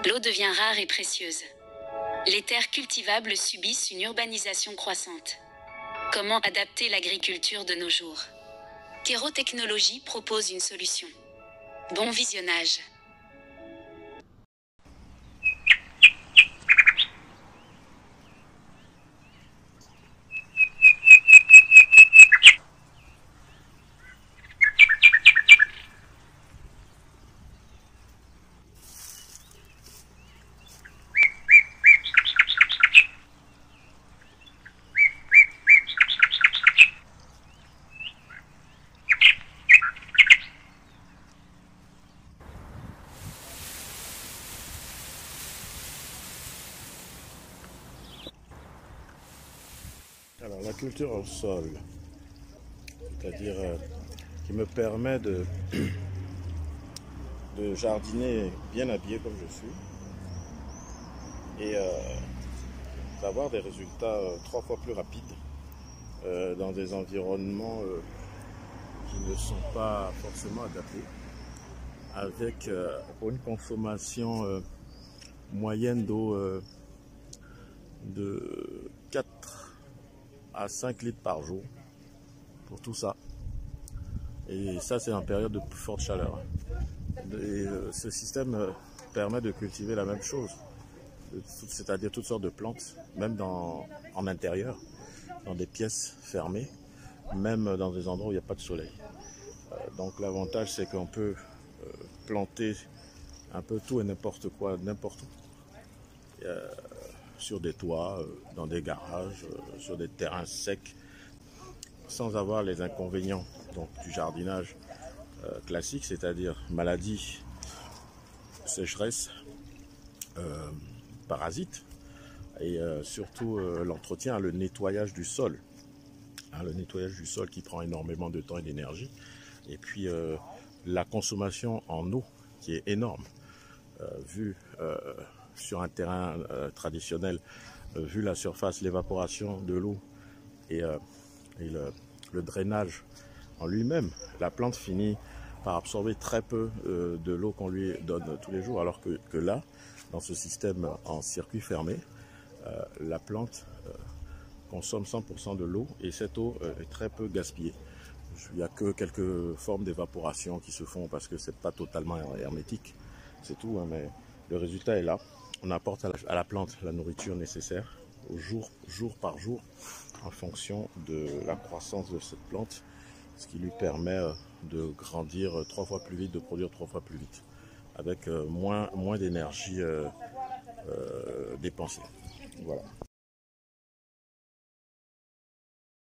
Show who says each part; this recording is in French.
Speaker 1: L'eau devient rare et précieuse. Les terres cultivables subissent une urbanisation croissante. Comment adapter l'agriculture de nos jours? Kérotechnologie propose une solution. Bon visionnage.
Speaker 2: Alors la culture au sol, c'est-à-dire qui me permet de jardiner bien habillé comme je suis et d'avoir des résultats 3 fois plus rapides dans des environnements qui ne sont pas forcément adaptés, avec pour une consommation moyenne d'eau de 4 à 5 litres par jour pour tout ça. Et ça, c'est en période de plus forte chaleur. Et ce système permet de cultiver la même chose, c'est-à-dire toutes sortes de plantes, même en intérieur, dans des pièces fermées, même dans des endroits où il n'y a pas de soleil. Donc l'avantage, c'est qu'on peut planter un peu tout et n'importe quoi, n'importe où. Sur des toits, dans des garages, sur des terrains secs, sans avoir les inconvénients donc, du jardinage classique, c'est-à-dire maladies, sécheresse, parasites, et surtout l'entretien, le nettoyage du sol. Le nettoyage du sol qui prend énormément de temps et d'énergie, et puis la consommation en eau qui est énorme, vu sur un terrain traditionnel, vu la surface, l'évaporation de l'eau et le drainage en lui-même, la plante finit par absorber très peu de l'eau qu'on lui donne tous les jours, alors que là, dans ce système en circuit fermé, la plante consomme 100% de l'eau et cette eau est très peu gaspillée. Il n'y a que quelques formes d'évaporation qui se font parce que c'est pas totalement hermétique, c'est tout, hein, mais le résultat est là. On apporte à la plante la nourriture nécessaire jour par jour en fonction de la croissance de cette plante, ce qui lui permet de grandir 3 fois plus vite, de produire 3 fois plus vite, avec moins d'énergie dépensée. Voilà.